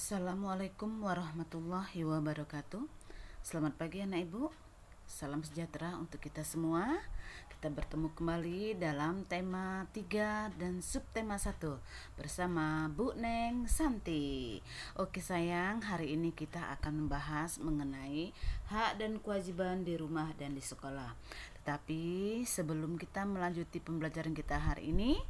Assalamualaikum warahmatullahi wabarakatuh. Selamat pagi anak ibu. Salam sejahtera untuk kita semua. Kita bertemu kembali dalam tema 3 dan subtema 1 bersama Bu Neng Santi. Oke sayang, hari ini kita akan membahas mengenai hak dan kewajiban di rumah dan di sekolah. Tetapi sebelum kita melanjuti pembelajaran kita hari ini,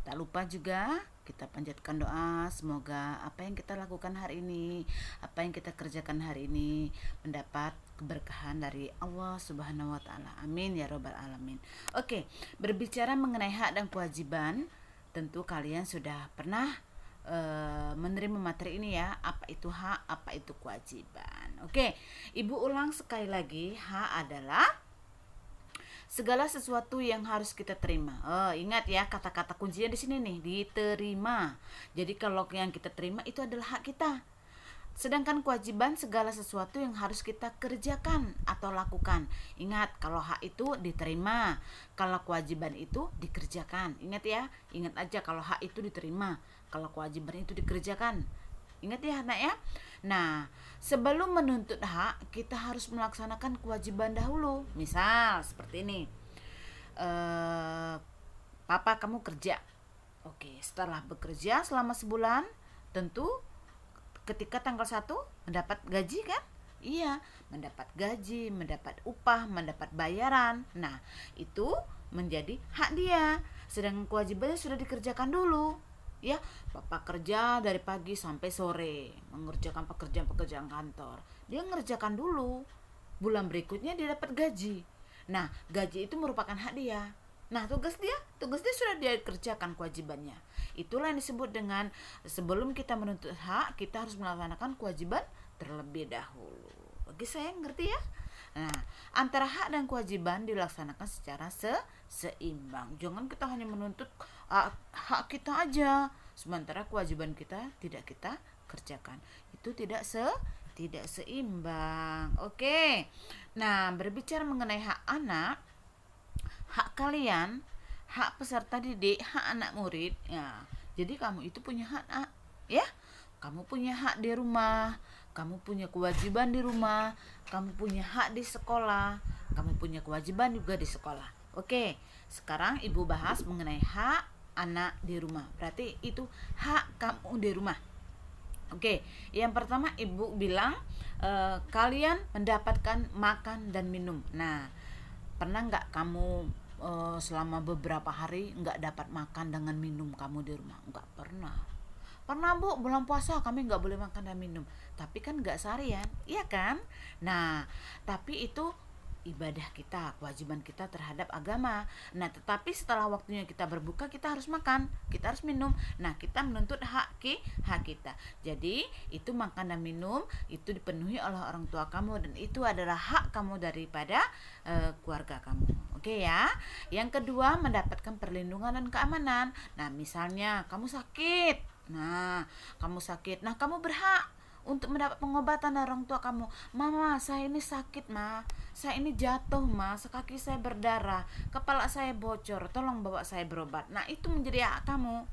tak lupa juga kita panjatkan doa, semoga apa yang kita lakukan hari ini, apa yang kita kerjakan hari ini mendapat keberkahan dari Allah Subhanahu wa taala. Amin ya robbal alamin. Oke, berbicara mengenai hak dan kewajiban, tentu kalian sudah pernah menerima materi ini ya, apa itu hak, apa itu kewajiban. Oke, Ibu ulang sekali lagi, hak adalah segala sesuatu yang harus kita terima. Ingat ya, kata-kata kuncinya di sini nih, diterima. Jadi kalau yang kita terima itu adalah hak kita. Sedangkan kewajiban segala sesuatu yang harus kita kerjakan atau lakukan. Ingat, kalau hak itu diterima, kalau kewajiban itu dikerjakan. Ingat ya, ingat aja kalau hak itu diterima, kalau kewajiban itu dikerjakan. Ingat ya anak ya. Nah, sebelum menuntut hak, kita harus melaksanakan kewajiban dahulu. Misal seperti ini, Papa kamu kerja. Oke, setelah bekerja selama sebulan, tentu ketika tanggal 1 mendapat gaji kan? Iya, mendapat gaji, mendapat upah, mendapat bayaran. Nah, itu menjadi hak dia. Sedangkan kewajibannya sudah dikerjakan dulu. Ya, Papa kerja dari pagi sampai sore, mengerjakan pekerjaan-pekerjaan kantor. Dia ngerjakan dulu. Bulan berikutnya dia dapat gaji. Nah, gaji itu merupakan hak dia. Nah, tugas dia sudah dia kerjakan kewajibannya. Itulah yang disebut dengan sebelum kita menuntut hak, kita harus melaksanakan kewajiban terlebih dahulu. Oke, saya ngerti ya? Nah, antara hak dan kewajiban dilaksanakan secara seimbang. Jangan kita hanya menuntut hak kita aja, sementara kewajiban kita tidak kita kerjakan. Itu tidak seimbang. Oke. Nah, berbicara mengenai hak anak, hak kalian, hak peserta didik, hak anak murid, ya. Jadi kamu itu punya hak, ya. Kamu punya hak di rumah, kamu punya kewajiban di rumah, kamu punya hak di sekolah, kamu punya kewajiban juga di sekolah. Oke, sekarang Ibu bahas mengenai hak anak di rumah. Berarti itu hak kamu di rumah. Oke, yang pertama Ibu bilang kalian mendapatkan makan dan minum. Nah, pernah nggak kamu selama beberapa hari nggak dapat makan dengan minum kamu di rumah? Nggak pernah. Pernah Bu, bulan puasa kami nggak boleh makan dan minum. Tapi kan nggak seharian, iya kan? Nah, tapi itu ibadah kita, kewajiban kita terhadap agama. Nah, tetapi setelah waktunya kita berbuka, kita harus makan, kita harus minum. Nah, kita menuntut hak kita. Jadi, itu makan dan minum itu dipenuhi oleh orang tua kamu dan itu adalah hak kamu daripada keluarga kamu. Oke ya. Yang kedua, mendapatkan perlindungan dan keamanan. Nah, misalnya kamu sakit. Nah, kamu berhak untuk mendapat pengobatan dari orang tua kamu. Mama, saya ini sakit, Ma. Saya ini jatuh, Ma. Kaki saya berdarah, kepala saya bocor. Tolong bawa saya berobat. Nah, itu menjadi hak kamu.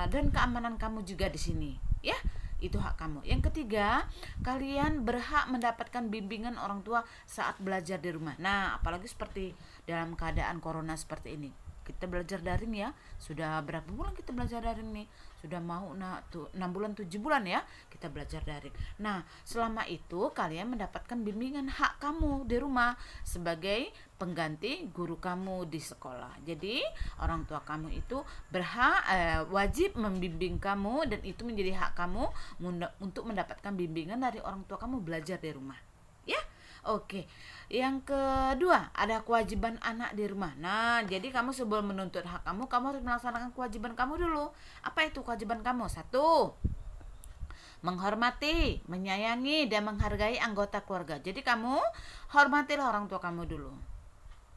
Dan keamanan kamu juga di sini, ya. Itu hak kamu. Yang ketiga, kalian berhak mendapatkan bimbingan orang tua saat belajar di rumah. Nah, apalagi seperti dalam keadaan corona seperti ini. Kita belajar daring ya. Sudah berapa bulan kita belajar daring nih? Sudah mau 6 bulan 7 bulan ya kita belajar daring. Nah, selama itu kalian mendapatkan bimbingan hak kamu di rumah sebagai pengganti guru kamu di sekolah. Jadi, orang tua kamu itu berhak wajib membimbing kamu dan itu menjadi hak kamu untuk mendapatkan bimbingan dari orang tua kamu belajar di rumah. Ya. Oke. Yang kedua, ada kewajiban anak di rumah. Nah, jadi kamu sebelum menuntut hak kamu harus melaksanakan kewajiban kamu dulu. Apa itu kewajiban kamu? 1, menghormati, menyayangi, dan menghargai anggota keluarga. Jadi kamu hormatilah orang tua kamu dulu.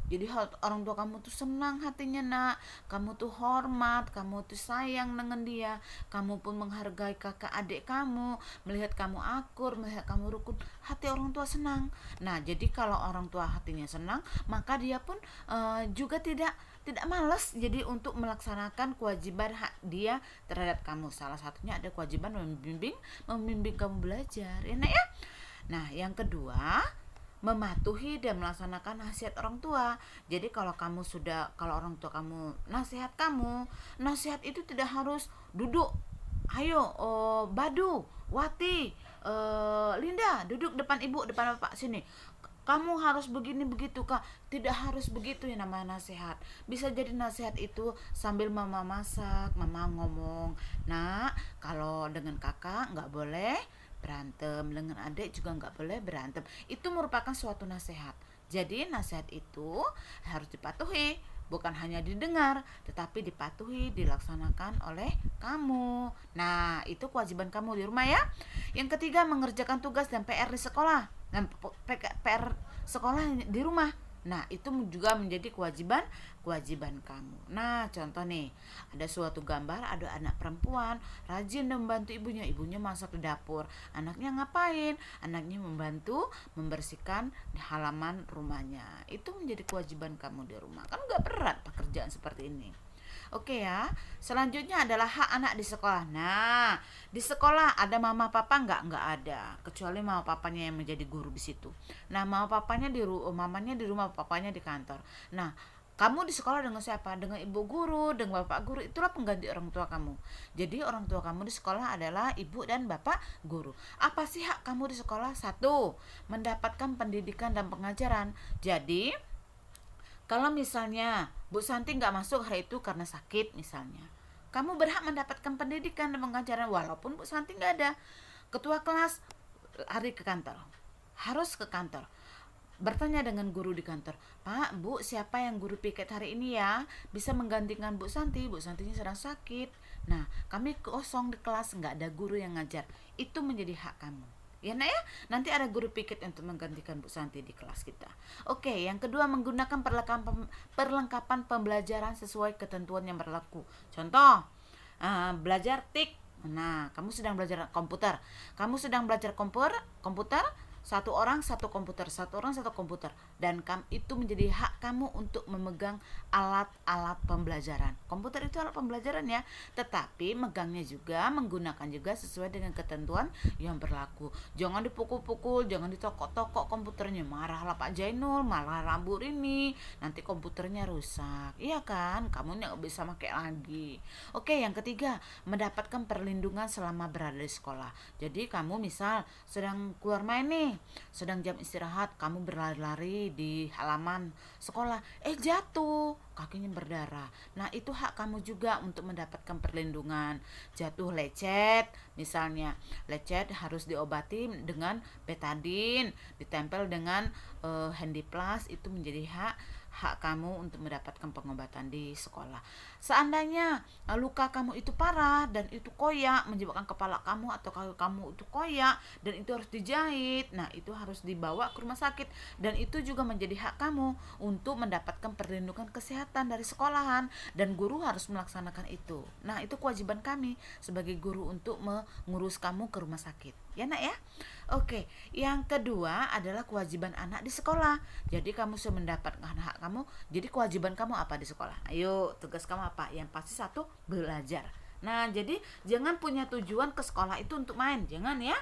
Jadi orang tua kamu tuh senang hatinya, Nak. Kamu tuh hormat, kamu tuh sayang dengan dia. Kamu pun menghargai kakak adik kamu, melihat kamu akur, melihat kamu rukun. Hati orang tua senang. Nah, jadi kalau orang tua hatinya senang, maka dia pun juga tidak tidak malas jadi untuk melaksanakan kewajiban hak dia terhadap kamu. Salah satunya ada kewajiban membimbing kamu belajar, enak ya. Nah, yang kedua, mematuhi dan melaksanakan nasihat orang tua. Jadi kalau orang tua kamu nasihat itu tidak harus duduk, ayo Badu, Wati, Linda, duduk depan ibu, depan bapak, sini kamu harus begini begitu, Kak. Tidak harus begitu yang namanya nasihat. Bisa jadi nasihat itu sambil mama masak, mama ngomong, "Nak, kalau dengan kakak nggak boleh berantem, dengan adik juga nggak boleh berantem." Itu merupakan suatu nasihat. Jadi nasihat itu harus dipatuhi, bukan hanya didengar, tetapi dipatuhi, dilaksanakan oleh kamu. Nah, itu kewajiban kamu di rumah ya. Yang ketiga, mengerjakan tugas dan PR di sekolah. Dan PR sekolah di rumah. Nah, itu juga menjadi kewajiban kamu. Nah, contoh nih, ada suatu gambar, ada anak perempuan rajin dan membantu ibunya masak di dapur. Anaknya ngapain? Anaknya membantu membersihkan halaman rumahnya. Itu menjadi kewajiban kamu di rumah. Kan gak berat pekerjaan seperti ini. Oke ya, selanjutnya adalah hak anak di sekolah. Nah, di sekolah ada mama papa nggak ada, kecuali mama papanya yang menjadi guru di situ. Nah, mamanya di rumah, papanya di kantor. Nah, kamu di sekolah dengan siapa? Dengan ibu guru, dengan bapak guru. Itulah pengganti orang tua kamu. Jadi orang tua kamu di sekolah adalah ibu dan bapak guru. Apa sih hak kamu di sekolah? 1, mendapatkan pendidikan dan pengajaran. Jadi kalau misalnya Bu Santi nggak masuk hari itu karena sakit misalnya, kamu berhak mendapatkan pendidikan dan pengajaran walaupun Bu Santi nggak ada. Ketua kelas hari ke kantor, harus ke kantor. Bertanya dengan guru di kantor, "Pak, Bu, siapa yang guru piket hari ini ya? Bisa menggantikan Bu Santi? Bu Santinya sedang sakit. Nah, kami kosong di kelas, nggak ada guru yang ngajar." Itu menjadi hak kamu. Ya, nak ya, nanti ada guru piket untuk menggantikan Bu Santi di kelas kita. Oke, yang kedua, menggunakan perlengkapan pembelajaran sesuai ketentuan yang berlaku. Contoh, belajar TIK. Nah, kamu sedang belajar komputer. Komputer, satu orang satu komputer, dan itu menjadi hak kamu untuk memegang alat-alat pembelajaran. Komputer itu alat pembelajaran ya, tetapi megangnya juga, menggunakan juga sesuai dengan ketentuan yang berlaku. Jangan dipukul-pukul, jangan ditokok-tokok komputernya. Marahlah Pak Jainul, malah rambut ini, nanti komputernya rusak. Iya kan, kamu nggak bisa pakai lagi. Oke, yang ketiga, mendapatkan perlindungan selama berada di sekolah. Jadi kamu misal sedang keluar main nih, sedang jam istirahat, kamu berlari-lari di halaman sekolah, jatuh, kakinya berdarah. Nah, itu hak kamu juga untuk mendapatkan perlindungan. Jatuh lecet, misalnya lecet harus diobati dengan betadine, ditempel dengan Handiplast. Itu menjadi hak kamu untuk mendapatkan pengobatan di sekolah. Seandainya luka kamu itu parah dan itu koyak, menyebabkan kepala kamu atau kaki kamu itu koyak dan itu harus dijahit, nah itu harus dibawa ke rumah sakit, dan itu juga menjadi hak kamu untuk mendapatkan perlindungan kesehatan dari sekolahan, dan guru harus melaksanakan itu. Nah, itu kewajiban kami sebagai guru untuk mengurus kamu ke rumah sakit. Ya, nak ya? Oke, yang kedua adalah kewajiban anak di sekolah. Jadi kamu sudah mendapatkan hak kamu. Jadi kewajiban kamu apa di sekolah? Ayo, tugas kamu apa? Yang pasti 1, belajar. Nah, jadi jangan punya tujuan ke sekolah itu untuk main. Jangan ya.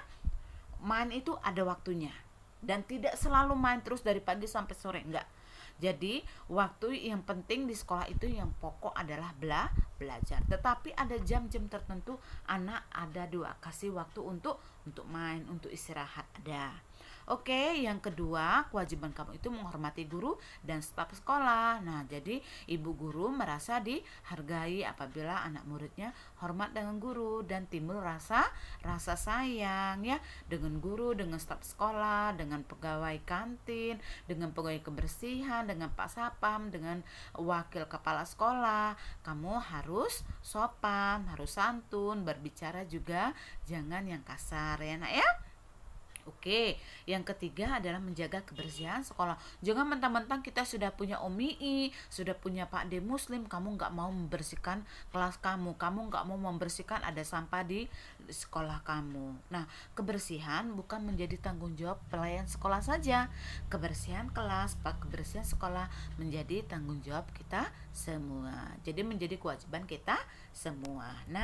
Main itu ada waktunya. Dan tidak selalu main terus dari pagi sampai sore, enggak. Jadi waktu yang penting di sekolah itu yang pokok adalah belajar. Tetapi ada jam-jam tertentu anak ada kasih waktu untuk main, untuk istirahat ada. Oke, yang kedua, kewajiban kamu itu menghormati guru dan staf sekolah. Nah, jadi ibu guru merasa dihargai apabila anak muridnya hormat dengan guru dan timbul rasa sayang ya dengan guru, dengan staf sekolah, dengan pegawai kantin, dengan pegawai kebersihan, dengan Pak Sapam, dengan wakil kepala sekolah. Kamu harus sopan, harus santun, berbicara juga jangan yang kasar ya, nak ya. Oke, yang ketiga adalah menjaga kebersihan sekolah. Jangan mentang-mentang kita sudah punya OMI, sudah punya Pak D Muslim, kamu nggak mau membersihkan kelas kamu nggak mau membersihkan ada sampah di sekolah kamu. Nah, kebersihan bukan menjadi tanggung jawab pelayan sekolah saja. Kebersihan kelas, kebersihan sekolah menjadi tanggung jawab kita semua. Jadi menjadi kewajiban kita semua. Nah,